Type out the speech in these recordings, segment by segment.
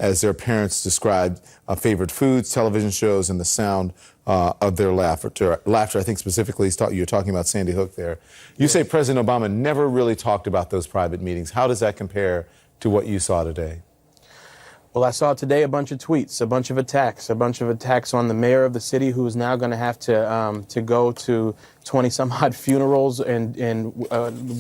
as their parents described favorite foods, television shows, and the sound of their laughter. I think specifically you're talking about Sandy Hook there. You say President Obama never really talked about those private meetings. How does that compare to what you saw today? Well, I saw today a bunch of tweets, a bunch of attacks on the mayor of the city, who is now going to have to go to 20-some-odd funerals and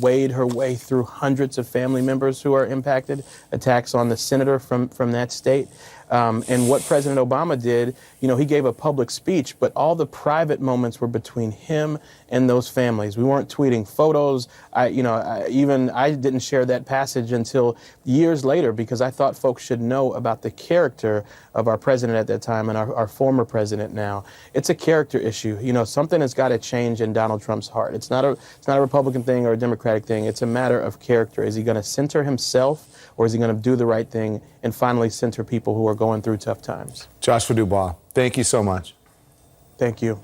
wade her way through hundreds of family members who are impacted, attacks on the senator from that state. And what President Obama did, he gave a public speech, but all the private moments were between him and those families. We weren't tweeting photos. I didn't share that passage until years later, because I thought folks should know about the character of our president at that time and our former president now. It's a character issue. Something has got to change in Donald Trump's heart. It's not a Republican thing or a Democratic thing. It's a matter of character. Is he going to center himself, or is he going to do the right thing and finally center people who are going through tough times? Joshua Dubois, thank you so much. Thank you.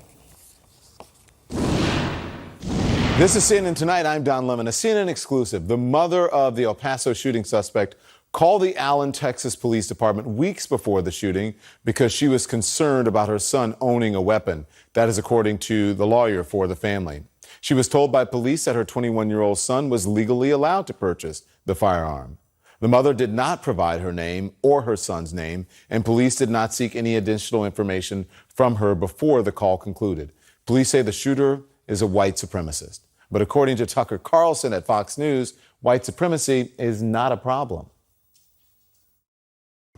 This is CNN Tonight. I'm Don Lemon. A CNN exclusive. The mother of the El Paso shooting suspect called the Allen, Texas Police Department weeks before the shooting because she was concerned about her son owning a weapon. That is according to the lawyer for the family. She was told by police that her 21-year-old son was legally allowed to purchase the firearm. The mother did not provide her name or her son's name, and police did not seek any additional information from her before the call concluded. Police say the shooter is a white supremacist. But according to Tucker Carlson at Fox News, white supremacy is not a problem.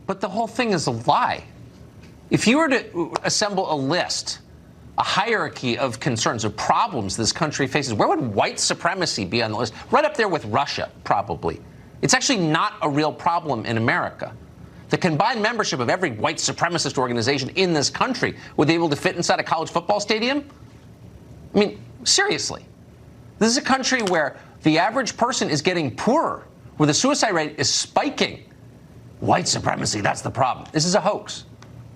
But the whole thing is a lie. If you were to assemble a list, a hierarchy of concerns, of problems this country faces, where would white supremacy be on the list? Right up there with Russia, probably. It's actually not a real problem in America. The combined membership of every white supremacist organization in this country would be able to fit inside a college football stadium? I mean, seriously. This is a country where the average person is getting poorer, where the suicide rate is spiking. White supremacy, that's the problem. This is a hoax.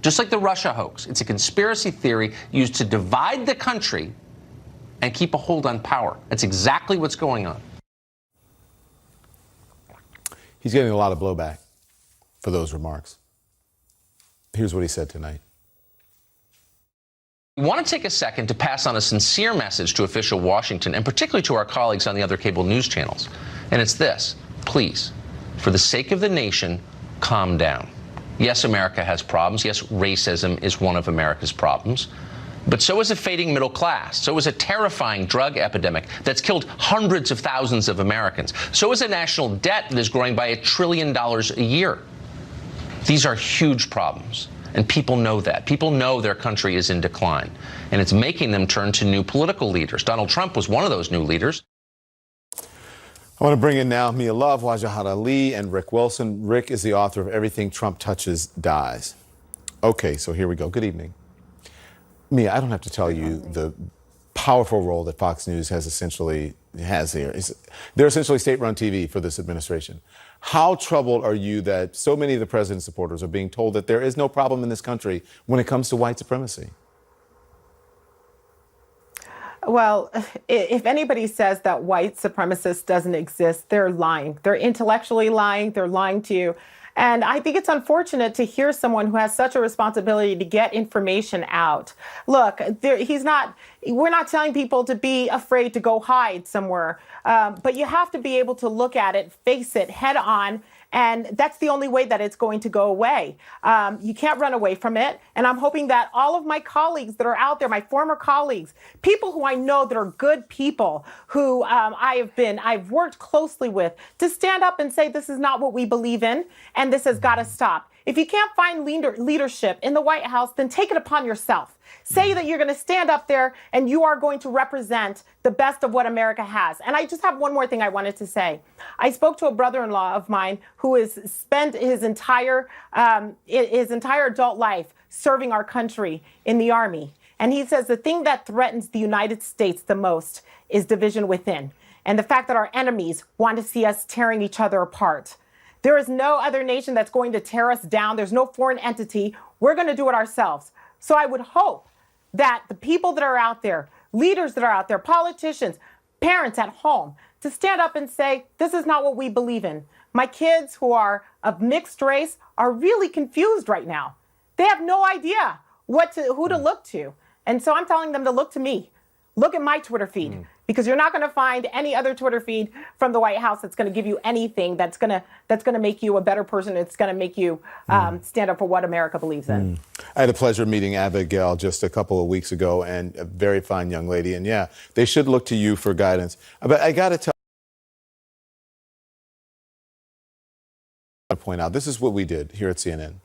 Just like the Russia hoax. It's a conspiracy theory used to divide the country and keep a hold on power. That's exactly what's going on. He's getting a lot of blowback for those remarks. Here's what he said tonight. We want to take a second to pass on a sincere message to official Washington, and particularly to our colleagues on the other cable news channels. And it's this: please, for the sake of the nation, calm down. Yes, America has problems. Yes, racism is one of America's problems. But so is a fading middle class. So is a terrifying drug epidemic that's killed hundreds of thousands of Americans. So is a national debt that is growing by $1 trillion a year. These are huge problems. And people know that. People know their country is in decline. And it's making them turn to new political leaders. Donald Trump was one of those new leaders. I want to bring in now Mia Love, Wajahat Ali, and Rick Wilson. Rick is the author of Everything Trump Touches Dies. Okay, so here we go. Good evening. Mia, I don't have to tell you the powerful role that Fox News has here. They're essentially state-run TV for this administration. How troubled are you that so many of the president's supporters are being told that there is no problem in this country when it comes to white supremacy? Well, if anybody says that white supremacist doesn't exist, they're lying. They're intellectually lying. They're lying to you. And I think it's unfortunate to hear someone who has such a responsibility to get information out. Look, we're not telling people to be afraid to go hide somewhere, but you have to be able to look at it, face it head on. And that's the only way that it's going to go away. You can't run away from it. And I'm hoping that all of my colleagues that are out there, my former colleagues, people who I know that are good people, who I've worked closely with, to stand up and say, this is not what we believe in, and this has got to stop. If you can't find leadership in the White House, then take it upon yourself. Say that you're going to stand up there and you are going to represent the best of what America has. And I just have one more thing I wanted to say. I spoke to a brother-in-law of mine who has spent his entire adult life serving our country in the Army. And he says the thing that threatens the United States the most is division within, and the fact that our enemies want to see us tearing each other apart. There is no other nation that's going to tear us down. There's no foreign entity. We're going to do it ourselves. So I would hope that the people that are out there, leaders that are out there, politicians, parents at home, to stand up and say, this is not what we believe in. My kids who are of mixed race are really confused right now. They have no idea who to look to. And so I'm telling them to look to me. Look at my Twitter feed, because you're not going to find any other Twitter feed from the White House that's going to give you anything that's going to make you a better person. It's going to make you stand up for what America believes in. I had the pleasure of meeting Abigail just a couple of weeks ago, and a very fine young lady. And yeah, they should look to you for guidance. But I got to tell point out, this is what we did here at CNN.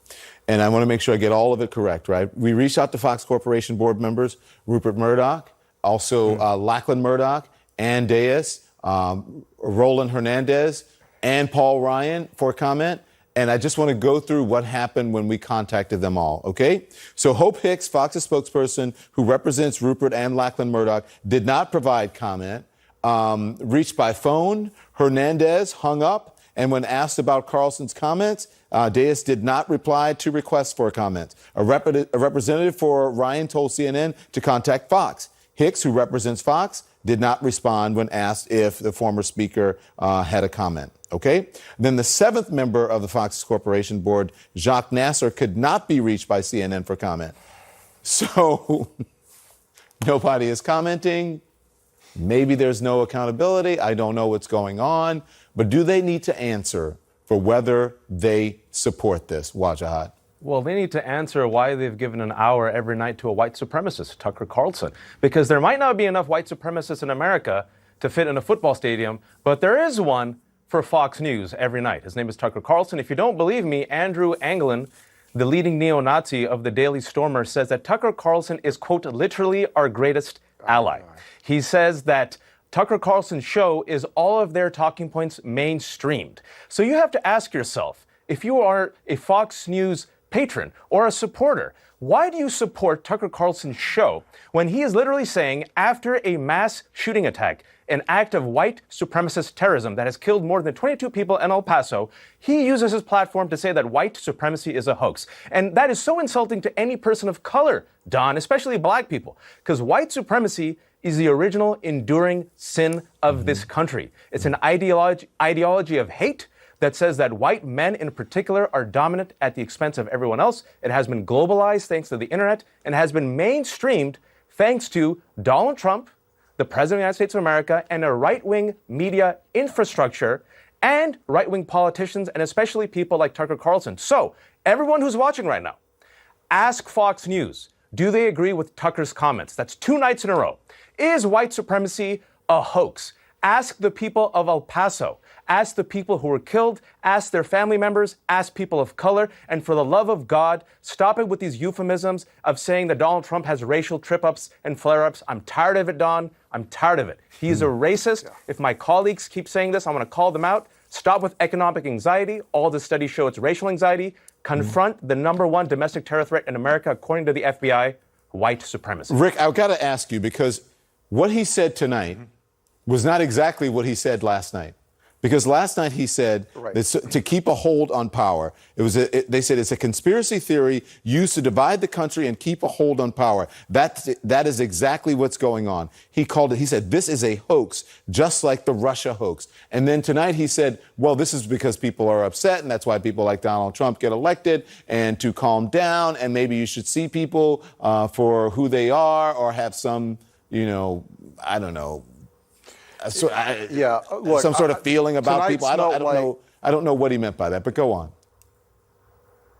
And I want to make sure I get all of it correct, right? We reached out to Fox Corporation board members, Rupert Murdoch, also Lachlan Murdoch, Ann Deas, Roland Hernandez, and Paul Ryan for comment. And I just want to go through what happened when we contacted them all, okay? So Hope Hicks, Fox's spokesperson, who represents Rupert and Lachlan Murdoch, did not provide comment. Reached by phone, Hernandez hung up. And when asked about Carlson's comments, Deas did not reply to requests for comment. A representative for Ryan told CNN to contact Fox. Hicks, who represents Fox, did not respond when asked if the former speaker had a comment. Okay? Then the seventh member of the Fox Corporation board, Jacques Nasser, could not be reached by CNN for comment. So nobody is commenting. Maybe there's no accountability. I don't know what's going on. But do they need to answer for whether they support this, Wajahat? Well, they need to answer why they've given an hour every night to a white supremacist, Tucker Carlson. Because there might not be enough white supremacists in America to fit in a football stadium, but there is one for Fox News every night. His name is Tucker Carlson. If you don't believe me, Andrew Anglin, the leading neo-Nazi of the Daily Stormer, says that Tucker Carlson is, quote, literally our greatest ally. He says that Tucker Carlson's show is all of their talking points mainstreamed. So you have to ask yourself, if you are a Fox News patron or a supporter, why do you support Tucker Carlson's show when he is literally saying, after a mass shooting attack, an act of white supremacist terrorism that has killed more than 22 people in El Paso, he uses his platform to say that white supremacy is a hoax. And that is so insulting to any person of color, Don, especially black people, because white supremacy is the original enduring sin of this country. It's an ideology of hate that says that white men in particular are dominant at the expense of everyone else. It has been globalized thanks to the internet and has been mainstreamed thanks to Donald Trump, the President of the United States of America, and a right-wing media infrastructure and right-wing politicians, and especially people like Tucker Carlson. So, everyone who's watching right now, ask Fox News, do they agree with Tucker's comments? That's 2 nights in a row. Is white supremacy a hoax? Ask the people of El Paso. Ask the people who were killed. Ask their family members. Ask people of color. And for the love of God, stop it with these euphemisms of saying that Donald Trump has racial trip-ups and flare-ups. I'm tired of it, Don. I'm tired of it. He's a racist. Yeah. If my colleagues keep saying this, I'm going to call them out. Stop with economic anxiety. All the studies show it's racial anxiety. Confront the #1 domestic terror threat in America, according to the FBI, white supremacy. Rick, I've got to ask you, because what he said tonight was not exactly what he said last night. Because last night he said that to keep a hold on power, they said it's a conspiracy theory used to divide the country and keep a hold on power. That is exactly what's going on. He said, this is a hoax, just like the Russia hoax. And then tonight he said, well, this is because people are upset, and that's why people like Donald Trump get elected, and to calm down, and maybe you should see people for who they are, or have some, I don't know, look, some sort of feeling about people. I don't know what he meant by that, but go on.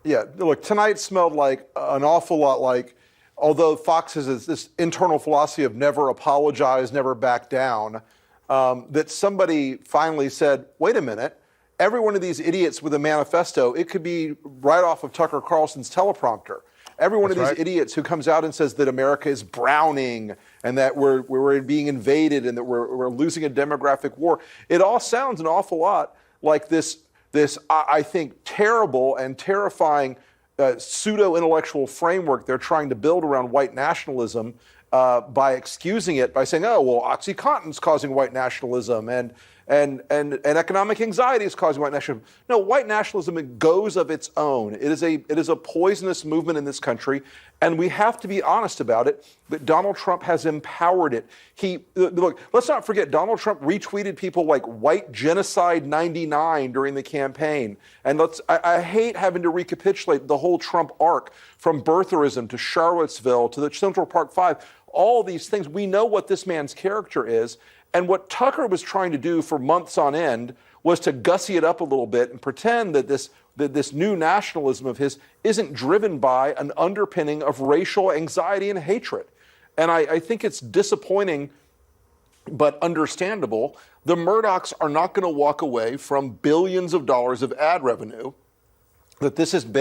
Yeah, look, tonight smelled like an awful lot like, although Fox has this internal philosophy of never apologize, never back down, that somebody finally said, wait a minute, every one of these idiots with a manifesto, it could be right off of Tucker Carlson's teleprompter. Every one of these idiots who comes out and says that America is browning and that we're being invaded and that we're losing a demographic war. It all sounds an awful lot like this I think, terrible and terrifying pseudo-intellectual framework they're trying to build around white nationalism by excusing it by saying, oh, well, OxyContin's causing white nationalism and and economic anxiety is causing white nationalism. No, white nationalism, it goes of its own. It is a poisonous movement in this country, and we have to be honest about it, that Donald Trump has empowered it. Look, let's not forget, Donald Trump retweeted people like White Genocide 99 during the campaign. And I hate having to recapitulate the whole Trump arc, from birtherism to Charlottesville to the Central Park Five, all these things. We know what this man's character is. And what Tucker was trying to do for months on end was to gussy it up a little bit and pretend that this new nationalism of his isn't driven by an underpinning of racial anxiety and hatred. And I think it's disappointing, but understandable. The Murdochs are not going to walk away from billions of dollars of ad revenue that they've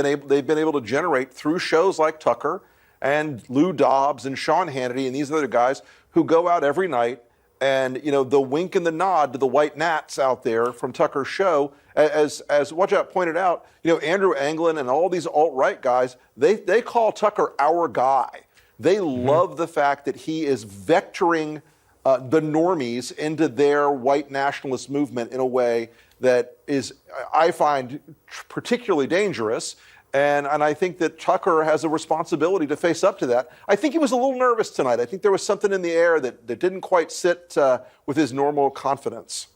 been able to generate through shows like Tucker and Lou Dobbs and Sean Hannity and these other guys who go out every night. And, the wink and the nod to the white gnats out there from Tucker's show, as Watchout pointed out, Andrew Anglin and all these alt-right guys, they call Tucker our guy. They love the fact that he is vectoring the normies into their white nationalist movement in a way that is, I find, particularly dangerous. And I think that Tucker has a responsibility to face up to that. I think he was a little nervous tonight. I think there was something in the air that didn't quite sit with his normal confidence.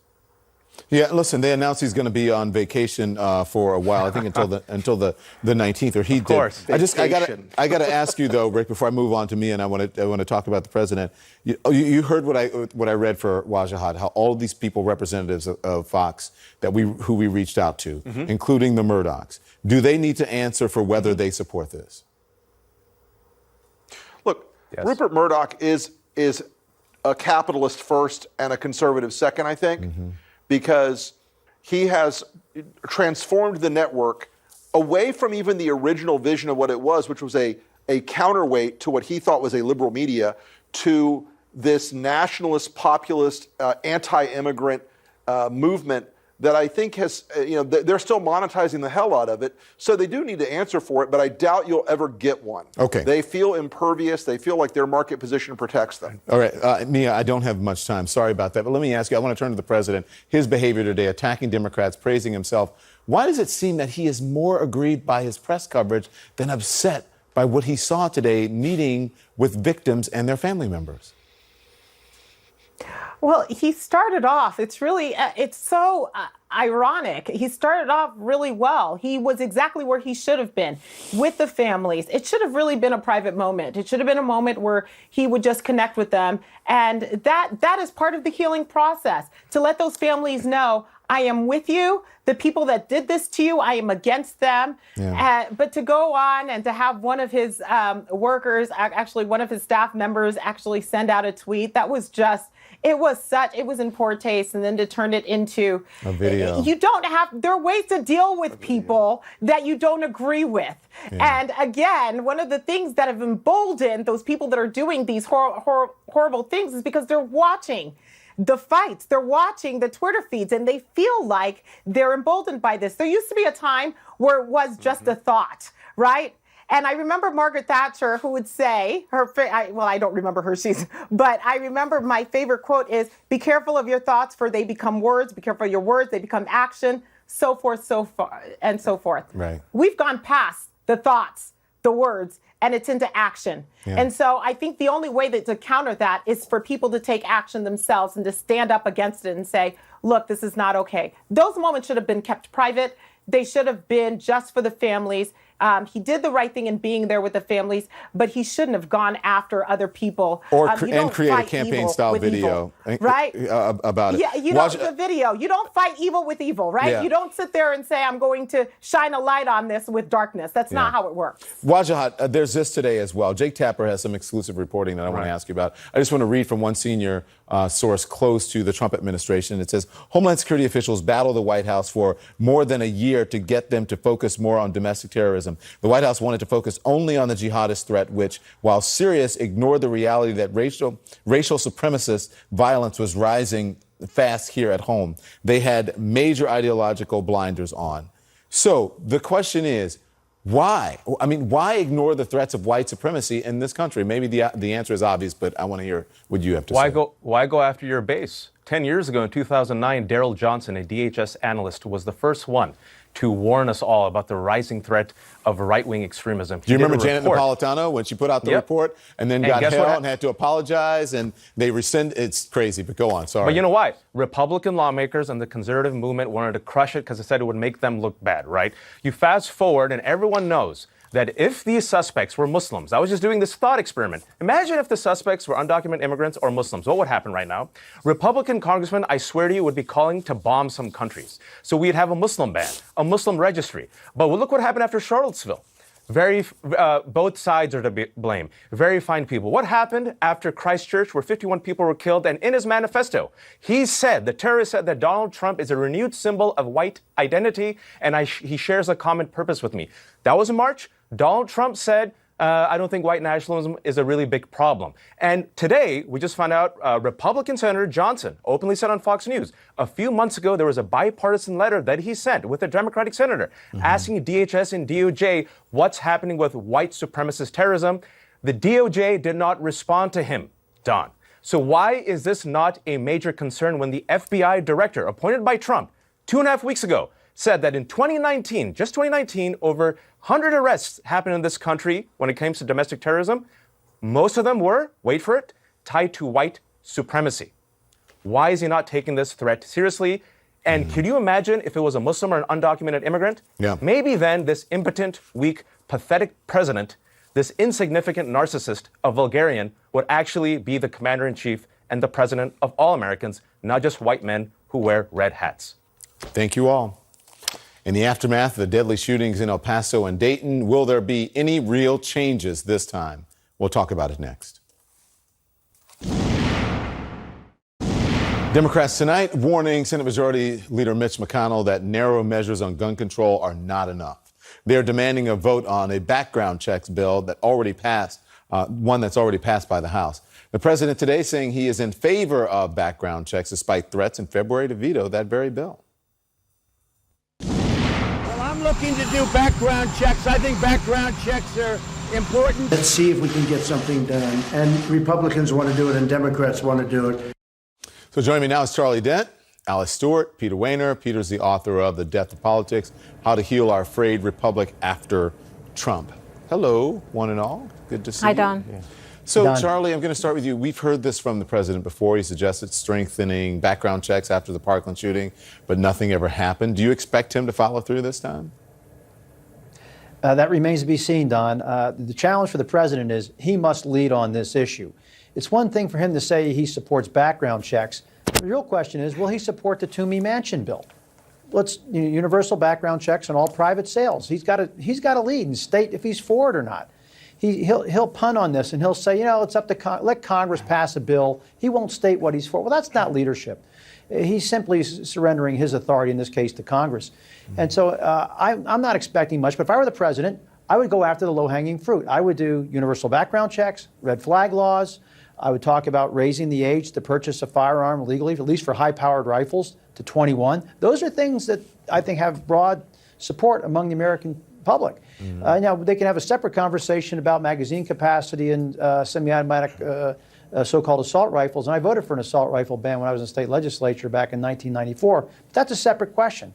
Yeah, listen, they announced he's going to be on vacation for a while. I think until the 19th, or he did. Of course. I got to ask you though, Rick, before I move on to me, and I want to talk about the president. You heard what I read for Wajahat, how all of these people, representatives of Fox, who we reached out to, including the Murdochs, do they need to answer for whether they support this? Look, yes. Rupert Murdoch is a capitalist first and a conservative second, I think. Because he has transformed the network away from even the original vision of what it was, which was a counterweight to what he thought was a liberal media, to this nationalist, populist, anti-immigrant movement that I think has, they're still monetizing the hell out of it. So they do need to answer for it, but I doubt you'll ever get one. Okay. They feel impervious. They feel like their market position protects them. All right. Mia, I don't have much time. Sorry about that. But let me ask you, I want to turn to the president. His behavior today, attacking Democrats, praising himself. Why does it seem that he is more aggrieved by his press coverage than upset by what he saw today meeting with victims and their family members? Well, he started off, it's so ironic. He started off really well. He was exactly where he should have been with the families. It should have really been a private moment. It should have been a moment where he would just connect with them. And that is part of the healing process, to let those families know, I am with you. The people that did this to you, I am against them. Yeah. But to go on and to have one of his workers, actually one of his staff members, actually send out a tweet, that was just, it was in poor taste. And then to turn it into a video. There are ways to deal with people that you don't agree with. Yeah. And again, one of the things that have emboldened those people that are doing these horrible things is because they're watching the fights, they're watching the Twitter feeds, and they feel like they're emboldened by this. There used to be a time where it was just a thought, right? And I remember Margaret Thatcher, who would say, I don't remember her, but I remember my favorite quote is, be careful of your thoughts, for they become words. Be careful of your words, they become action, so forth, and so forth. Right. We've gone past the thoughts, the words, and it's into action. Yeah. And so I think the only way to counter that is for people to take action themselves and to stand up against it and say, look, this is not okay. Those moments should have been kept private. They should have been just for the families. He did the right thing in being there with the families, but he shouldn't have gone after other people. And create a campaign-style video, right? About it. Yeah, the video. You don't fight evil with evil, right? Yeah. You don't sit there and say, I'm going to shine a light on this with darkness. That's not how it works. Wajahat, there's this today as well. Jake Tapper has some exclusive reporting that I want to ask you about. I just want to read from one senior source close to the Trump administration. It says, Homeland Security officials battle the White House for more than a year to get them to focus more on domestic terrorism. The White House wanted to focus only on the jihadist threat, which, while serious, ignored the reality that racial supremacist violence was rising fast here at home. They had major ideological blinders on. So the question is, why? I mean, why ignore the threats of white supremacy in this country? Maybe the answer is obvious, but I want to hear what you have to say. Why go after your base? 10 years ago in 2009, Daryl Johnson, a DHS analyst, was the first one to warn us all about the rising threat of right-wing extremism. Do you remember Janet Napolitano when she put out the report and then got hell and had to apologize and they rescind? It's crazy, but go on, sorry. But you know why? Republican lawmakers and the conservative movement wanted to crush it because they said it would make them look bad, right? You fast forward and everyone knows that if these suspects were Muslims, I was just doing this thought experiment. Imagine if the suspects were undocumented immigrants or Muslims. What would happen right now? Republican congressmen, I swear to you, would be calling to bomb some countries. So we'd have a Muslim ban, a Muslim registry. But look what happened after Charlottesville. Both sides are to blame. Very fine people. What happened after Christchurch, where 51 people were killed? And in his manifesto, the terrorist said that Donald Trump is a renewed symbol of white identity, and he shares a common purpose with me. That was in March. Donald Trump said, I don't think white nationalism is a really big problem. And today, we just found out Republican Senator Johnson openly said on Fox News, a few months ago, there was a bipartisan letter that he sent with a Democratic senator asking DHS and DOJ what's happening with white supremacist terrorism. The DOJ did not respond to him, Don. So why is this not a major concern when the FBI director appointed by Trump 2.5 weeks ago said that in 2019, just 2019, over 100 arrests happened in this country when it comes to domestic terrorism. Most of them were, wait for it, tied to white supremacy. Why is he not taking this threat seriously? And could you imagine if it was a Muslim or an undocumented immigrant? Yeah. Maybe then this impotent, weak, pathetic president, this insignificant narcissist, a vulgarian, would actually be the commander-in-chief and the president of all Americans, not just white men who wear red hats. Thank you all. In the aftermath of the deadly shootings in El Paso and Dayton, will there be any real changes this time? We'll talk about it next. Democrats tonight warning Senate Majority Leader Mitch McConnell that narrow measures on gun control are not enough. They're demanding a vote on a background checks bill that already passed, one that's already passed by the House. The president today saying he is in favor of background checks despite threats in February to veto that very bill. I'm looking to do background checks. I think background checks are important. Let's see if we can get something done. And Republicans want to do it and Democrats want to do it. So joining me now is Charlie Dent, Alice Stewart, Peter Wehner. Peter's the author of The Death of Politics, How to Heal Our Frayed Republic After Trump. Hello, one and all. Good to see you. Hi, Don. Yeah. So, Don. Charlie, I'm going to start with you. We've heard this from the president before. He suggested strengthening background checks after the Parkland shooting, but nothing ever happened. Do you expect him to follow through this time? That remains to be seen, Don. The challenge for the president is he must lead on this issue. It's one thing for him to say he supports background checks. The real question is, will he support the Toomey Manchin bill? Universal background checks on all private sales. He's got to lead and state if he's for it or not. He'll punt on this and he'll say, it's up to let Congress pass a bill. He won't state what he's for. Well, that's not leadership. He's simply surrendering his authority, in this case, to Congress. And so I'm not expecting much, but if I were the president, I would go after the low-hanging fruit. I would do universal background checks, red flag laws. I would talk about raising the age to purchase a firearm legally, at least for high-powered rifles, to 21. Those are things that I think have broad support among the American public. Now, they can have a separate conversation about magazine capacity and semi-automatic so-called assault rifles. And I voted for an assault rifle ban when I was in the state legislature back in 1994. But that's a separate question.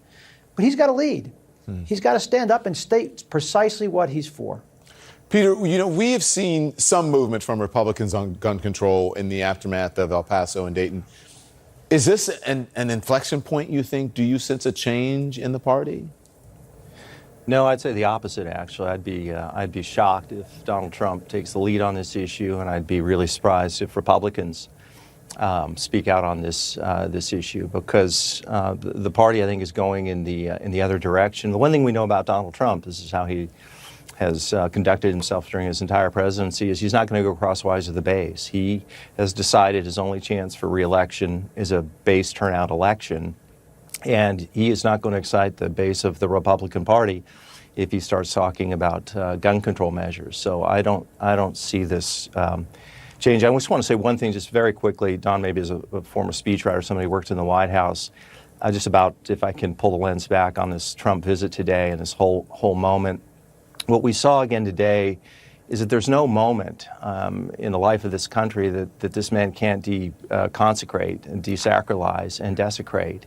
But he's got to lead. He's got to stand up and state precisely what he's for. Peter, we have seen some movement from Republicans on gun control in the aftermath of El Paso and Dayton. Is this an inflection point, you think? Do you sense a change in the party? No, I'd say the opposite, actually. I'd be shocked if Donald Trump takes the lead on this issue, and I'd be really surprised if Republicans speak out on this issue, because the party, I think, is going in the other direction. The one thing we know about Donald Trump, this is how he has conducted himself during his entire presidency, is he's not going to go crosswise with the base. He has decided his only chance for re-election is a base turnout election, and he is not going to excite the base of the Republican Party if he starts talking about gun control measures. So I don't see this change. I just want to say one thing just very quickly. Don, maybe as a former speechwriter, somebody who worked in the White House, just about, if I can pull the lens back on this Trump visit today and this whole moment. What we saw again today is that there's no moment in the life of this country that this man can't consecrate and desacralize and desecrate.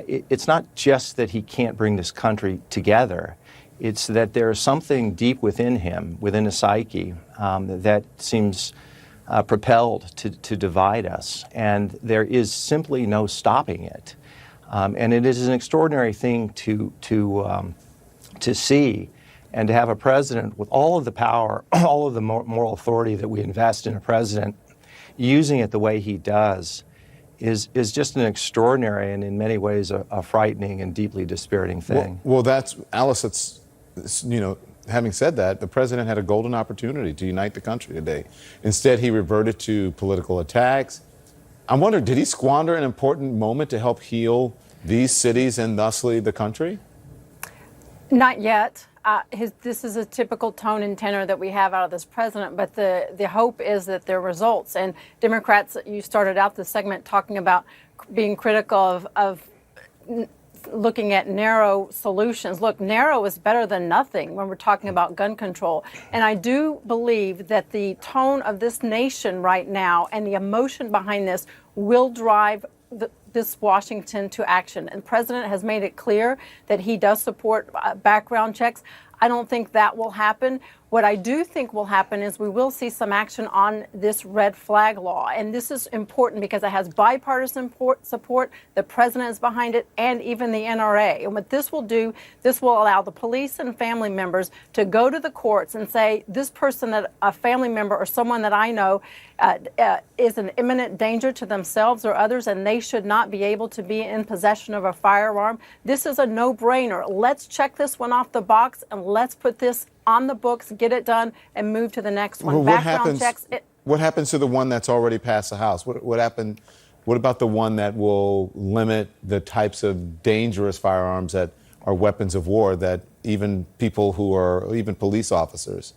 It's not just that he can't bring this country together. It's that there is something deep within him, within his psyche, that seems propelled to divide us. And there is simply no stopping it. And it is an extraordinary thing to see, and to have a president with all of the power, all of the moral authority that we invest in a president, using it the way he does is just an extraordinary and in many ways a frightening and deeply dispiriting thing. Well, that's, Alice, it's, having said that, the president had a golden opportunity to unite the country today. Instead, he reverted to political attacks. I'm wondering, did he squander an important moment to help heal these cities and thusly the country? Not yet. This is a typical tone and tenor that we have out of this president, but the hope is that there are results. And Democrats, you started out the segment talking about being critical of looking at narrow solutions. Look, narrow is better than nothing when we're talking about gun control. And I do believe that the tone of this nation right now and the emotion behind this will drive this Washington to action. And the president has made it clear that he does support background checks. I don't think that will happen. What I do think will happen is we will see some action on this red flag law. And this is important because it has bipartisan support. The president is behind it, and even the NRA. And what this will do, this will allow the police and family members to go to the courts and say, this person, that a family member or someone that I know is an imminent danger to themselves or others, and they should not be able to be in possession of a firearm. This is a no-brainer. Let's check this one off the box, and let's put this on the books, get it done, and move to the next one. Well, Background checks. What happens to the one that's already passed the House? What happened? What about the one that will limit the types of dangerous firearms that are weapons of war that even people who are, even police officers,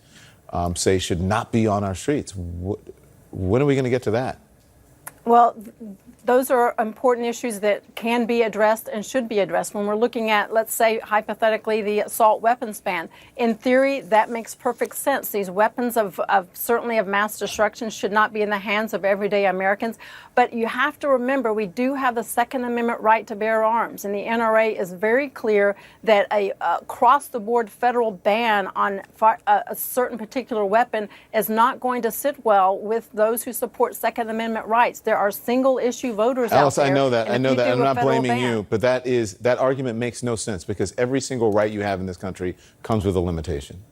say should not be on our streets? When are we going to get to that? Well, those are important issues that can be addressed and should be addressed. When we're looking at, let's say, hypothetically, the assault weapons ban. In theory, that makes perfect sense. These weapons of certainly of mass destruction should not be in the hands of everyday Americans. But you have to remember, we do have the Second Amendment right to bear arms. And the NRA is very clear that a across-the-board federal ban on a certain particular weapon is not going to sit well with those who support Second Amendment rights. There are single-issue voters Alice, out there. I know that. I'm not blaming you, but that argument makes no sense because every single right you have in this country comes with a limitation.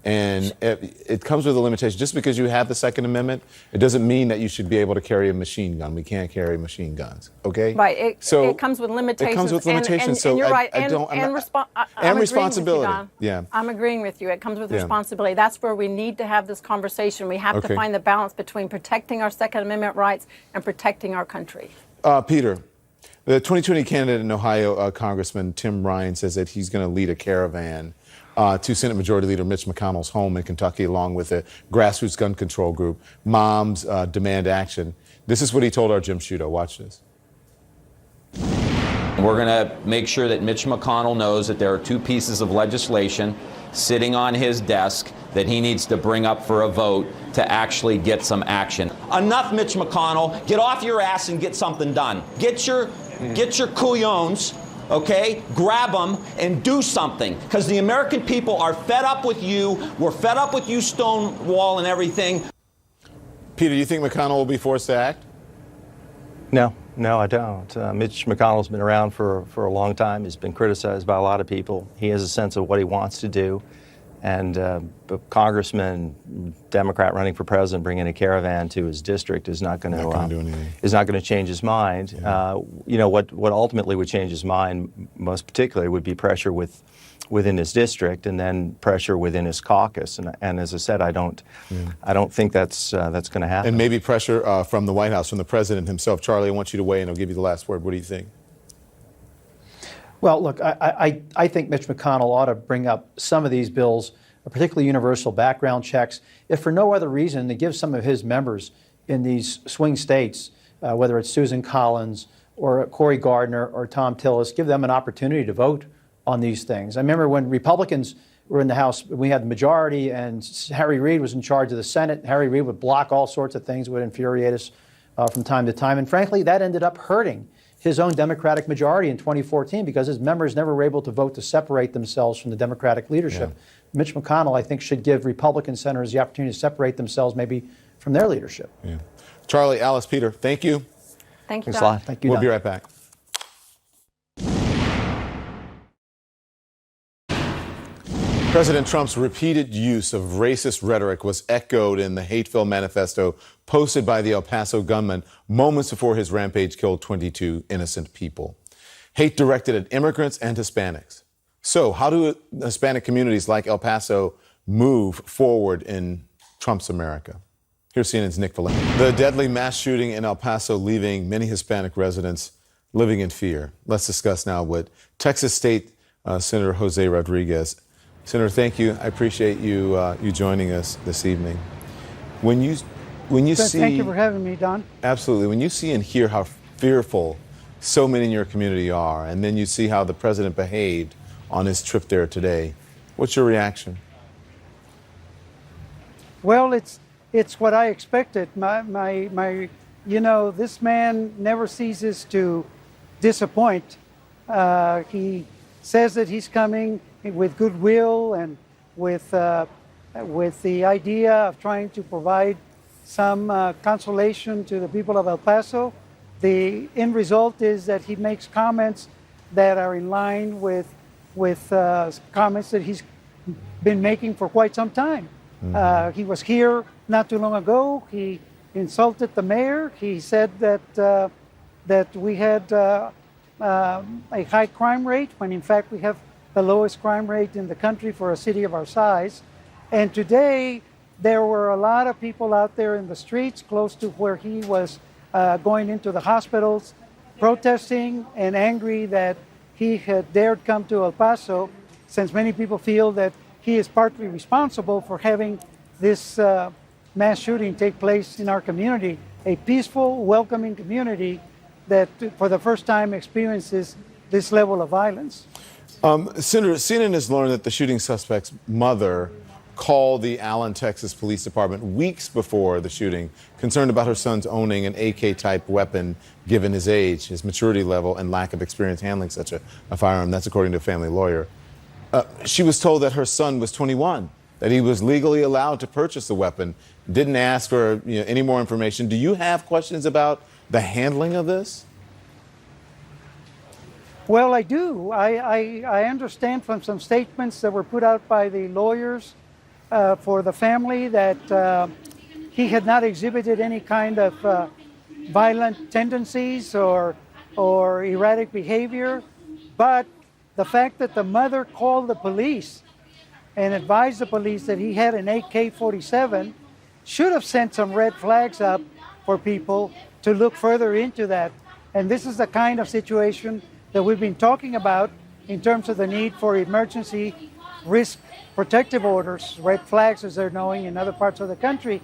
And it comes with a limitation. Just because you have the Second Amendment, it doesn't mean that you should be able to carry a machine gun. We can't carry machine guns, okay? Right. It comes with limitations. It comes with limitations. And you're right. And responsibility. Yeah. I'm agreeing with you. It comes with responsibility. That's where we need to have this conversation. We have to find the balance between protecting our Second Amendment rights and protecting our country. Peter, the 2020 candidate in Ohio, Congressman Tim Ryan, says that he's going to lead a caravan to Senate Majority Leader Mitch McConnell's home in Kentucky, along with a grassroots gun control group, Moms Demand Action. This is what he told our Jim Sciutto. Watch this. We're going to make sure that Mitch McConnell knows that there are two pieces of legislation sitting on his desk that he needs to bring up for a vote to actually get some action. Enough, Mitch McConnell. Get off your ass and get something done. Get your couillons, okay? Grab them and do something. Because the American people are fed up with you. We're fed up with you, Stonewall and everything. Peter, do you think McConnell will be forced to act? No, I don't. Mitch McConnell's been around for a long time. He's been criticized by a lot of people. He has a sense of what he wants to do. And a congressman, Democrat running for president, bringing a caravan to his district is not going to change his mind. Yeah. What ultimately would change his mind, most particularly, would be pressure within his district, and then pressure within his caucus. And as I said, I don't think that's going to happen. And maybe pressure from the White House, from the president himself. Charlie, I want you to weigh in. I'll give you the last word. What do you think? Well, look, I think Mitch McConnell ought to bring up some of these bills, particularly universal background checks, if for no other reason to give some of his members in these swing states, whether it's Susan Collins or Cory Gardner or Tom Tillis, give them an opportunity to vote on these things. I remember when Republicans were in the House, we had the majority, and Harry Reid was in charge of the Senate. Harry Reid would block all sorts of things, would infuriate us from time to time. And frankly, that ended up hurting his own Democratic majority in 2014 because his members never were able to vote to separate themselves from the Democratic leadership. Yeah. Mitch McConnell, I think, should give Republican senators the opportunity to separate themselves maybe from their leadership. Yeah. Charlie, Alice, Peter, thank you. Thank you, Thanks Don. a lot. Thank you, We'll Don. be right back. President Trump's repeated use of racist rhetoric was echoed in the hate-filled manifesto posted by the El Paso gunman moments before his rampage killed 22 innocent people. Hate directed at immigrants and Hispanics. So how do Hispanic communities like El Paso move forward in Trump's America? Here's CNN's Nick Valenti. The deadly mass shooting in El Paso leaving many Hispanic residents living in fear. Let's discuss now with Texas State Senator Jose Rodriguez. Senator, thank you. I appreciate you joining us this evening. When you see, thank you for having me, Don. Absolutely. When you see and hear how fearful so many in your community are, and then you see how the president behaved on his trip there today, what's your reaction? Well, it's what I expected. This man never ceases to disappoint. He says that he's coming with goodwill and with the idea of trying to provide some consolation to the people of El Paso. The end result is that he makes comments that are in line with comments that he's been making for quite some time. He was here not too long ago. He insulted the mayor. He said that we had a high crime rate when in fact we have the lowest crime rate in the country for a city of our size. And today there were a lot of people out there in the streets close to where he was going into the hospitals, protesting and angry that he had dared come to El Paso, since many people feel that he is partly responsible for having this mass shooting take place in our community, a peaceful, welcoming community that for the first time experiences this level of violence. Senator, CNN has learned that the shooting suspect's mother called the Allen, Texas Police Department weeks before the shooting, concerned about her son's owning an AK-type weapon given his age, his maturity level, and lack of experience handling such a firearm. That's according to a family lawyer. She was told that her son was 21, that he was legally allowed to purchase the weapon, didn't ask for any more information. Do you have questions about the handling of this? Well, I do. I understand from some statements that were put out by the lawyers for the family that he had not exhibited any kind of violent tendencies or erratic behavior. But the fact that the mother called the police and advised the police that he had an AK-47 should have sent some red flags up for people to look further into that. And this is the kind of situation that we've been talking about in terms of the need for emergency risk protective orders, red flags as they're known in other parts of the country.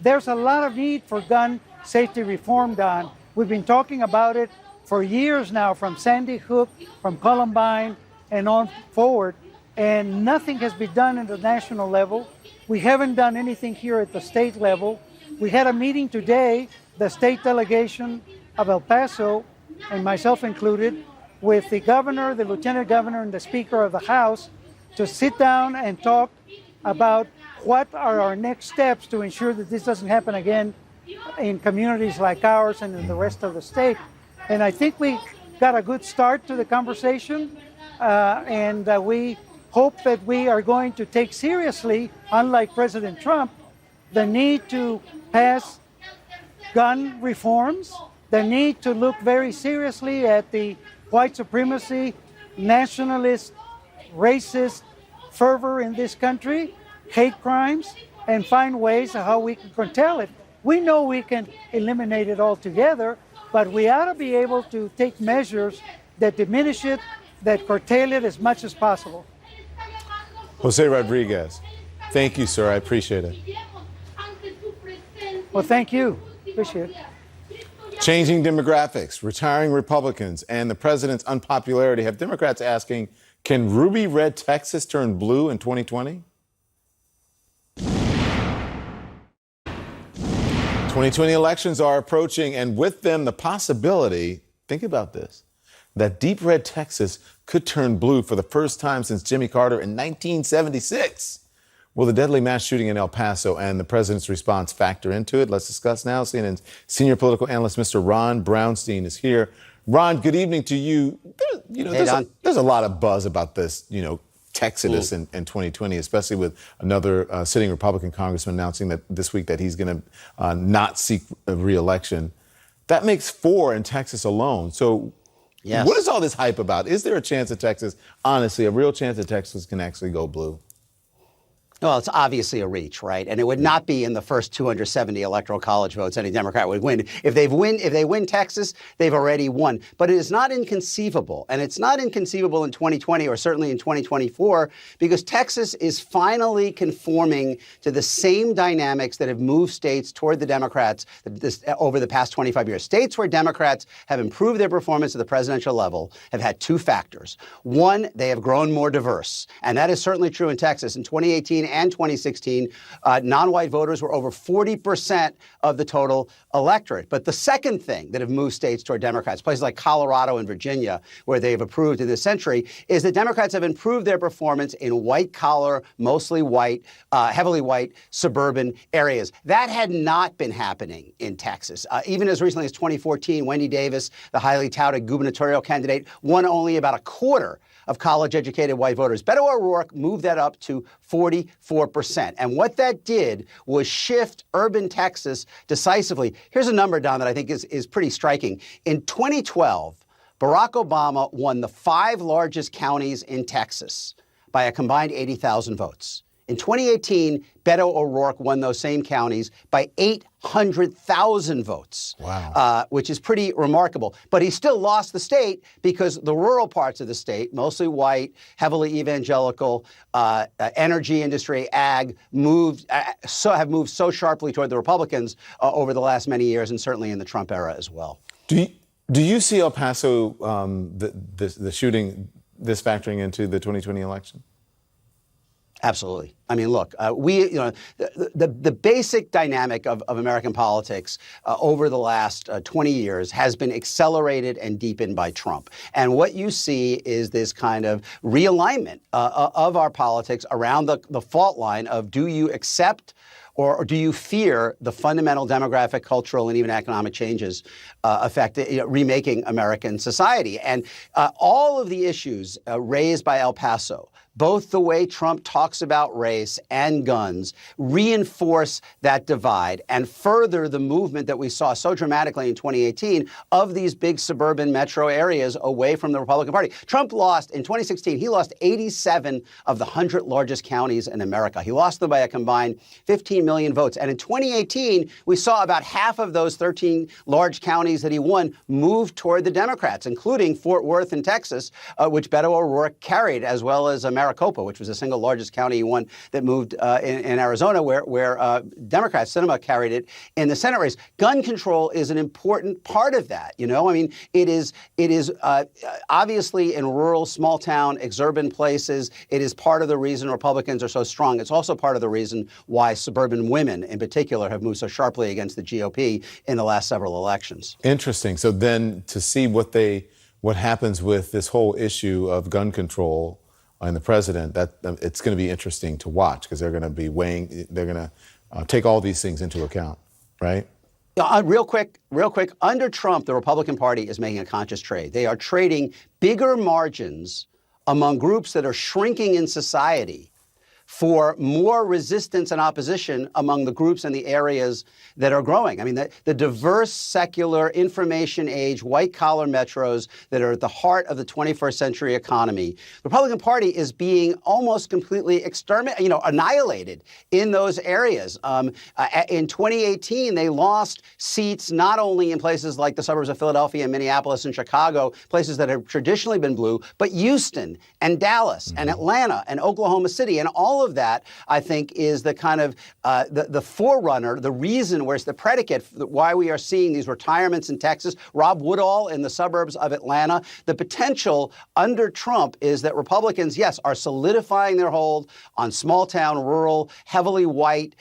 There's a lot of need for gun safety reform, Don. We've been talking about it for years now, from Sandy Hook, from Columbine, and on forward, and nothing has been done at the national level. We haven't done anything here at the state level. We had a meeting today, the state delegation of El Paso, and myself included, with the governor, the lieutenant governor, and the speaker of the House to sit down and talk about what are our next steps to ensure that this doesn't happen again in communities like ours and in the rest of the state. And I think we got a good start to the conversation, and we hope that we are going to take seriously, unlike President Trump, the need to pass gun reforms, the need to look very seriously at the white supremacy, nationalist, racist fervor in this country, hate crimes, and find ways of how we can curtail it. We know we can eliminate it altogether, but we ought to be able to take measures that diminish it, that curtail it as much as possible. Jose Rodriguez, thank you, sir. I appreciate it. Well, thank you. Appreciate it. Changing demographics, retiring Republicans, and the president's unpopularity have Democrats asking Can ruby red Texas turn blue in 2020? 2020 elections are approaching, and with them the possibility, think about this, that deep red Texas could turn blue for the first time since Jimmy Carter in 1976. Will the deadly mass shooting in El Paso and the president's response factor into it? Let's discuss now. CNN's senior political analyst, Mr. Ron Brownstein, is here. Ron, good evening to you. There's a lot of buzz about this, Texas in 2020, especially with another sitting Republican congressman announcing that this week that he's going to not seek a re-election. That makes 4 in Texas alone. So yes. What is all this hype about? Is there a chance that Texas, honestly, a real chance that Texas can actually go blue? Well, it's obviously a reach, right? And it would not be in the first 270 electoral college votes any Democrat would win. If they win Texas, they've already won. But it is not inconceivable, and it's not inconceivable in 2020 or certainly in 2024, because Texas is finally conforming to the same dynamics that have moved states toward the Democrats over the past 25 years. States where Democrats have improved their performance at the presidential level have had 2 factors. One, they have grown more diverse, and that is certainly true in Texas. In 2018 and 2016, non-white voters were over 40% of the total electorate. But the second thing that have moved states toward Democrats, places like Colorado and Virginia, where they've approved in this century, is that Democrats have improved their performance in white-collar, mostly white, heavily white, suburban areas. That had not been happening in Texas. Even as recently as 2014, Wendy Davis, the highly touted gubernatorial candidate, won only about a quarter of college-educated white voters. Beto O'Rourke moved that up to 44%. And what that did was shift urban Texas decisively. Here's a number, Don, that I think is pretty striking. In 2012, Barack Obama won the 5 largest counties in Texas by a combined 80,000 votes. In 2018, Beto O'Rourke won those same counties by 800,000 votes, which is pretty remarkable. But he still lost the state because the rural parts of the state, mostly white, heavily evangelical, energy industry, ag, have moved so sharply toward the Republicans over the last many years, and certainly in the Trump era as well. Do you see El Paso, the shooting, this factoring into the 2020 election? Absolutely. I mean, look, the basic dynamic of American politics over the last 20 years has been accelerated and deepened by Trump. And what you see is this kind of realignment of our politics around the fault line of, do you accept or do you fear the fundamental demographic, cultural, and even economic changes remaking American society? And all of the issues raised by El Paso, both the way Trump talks about race and guns, reinforce that divide and further the movement that we saw so dramatically in 2018 of these big suburban metro areas away from the Republican Party. Trump lost, in 2016, he lost 87 of the 100 largest counties in America. He lost them by a combined 15 million votes. And in 2018, we saw about half of those 13 large counties that he won move toward the Democrats, including Fort Worth in Texas, which Beto O'Rourke carried, as well as Maricopa, which was the single largest county he won that moved in Arizona, where Democrats, Sinema, carried it in the Senate race. Gun control is an important part of that. I mean, it is obviously in rural, small town, exurban places. It is part of the reason Republicans are so strong. It's also part of the reason why suburban women, in particular, have moved so sharply against the GOP in the last several elections. Interesting. So then, to see what happens with this whole issue of gun control and the president, it's going to be interesting to watch, because they're going to take all these things into account, right? Real quick, under Trump, the Republican Party is making a conscious trade. They are trading bigger margins among groups that are shrinking in society for more resistance and opposition among the groups and the areas that are growing. I mean, the diverse, secular, information age, white-collar metros that are at the heart of the 21st century economy. The Republican Party is being almost completely annihilated in those areas. In 2018, they lost seats not only in places like the suburbs of Philadelphia and Minneapolis and Chicago, places that have traditionally been blue, but Houston and Dallas and Atlanta and Oklahoma City, and all all of that, I think, is the kind of the forerunner, the reason, where's the predicate why we are seeing these retirements in Texas. Rob Woodall in the suburbs of Atlanta. The potential under Trump is that Republicans, yes, are solidifying their hold on small town, rural, heavily white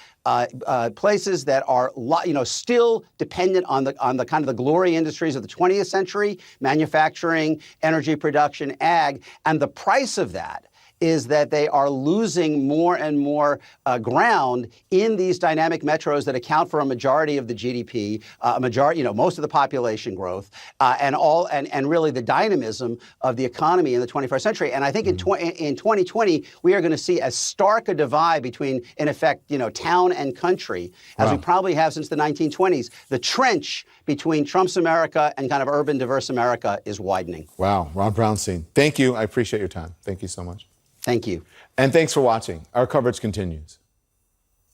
places that are, still dependent on the kind of the glory industries of the 20th century, manufacturing, energy production, ag, and the price of that is that they are losing more and more ground in these dynamic metros that account for a majority of the GDP, most of the population growth, and really the dynamism of the economy in the 21st century. And I think in 2020 we are going to see as stark a divide between, in effect, town and country as we probably have since the 1920s. The trench between Trump's America and kind of urban, diverse America is widening. Wow, Ron Brownstein, thank you. I appreciate your time. Thank you so much. Thank you. And thanks for watching. Our coverage continues.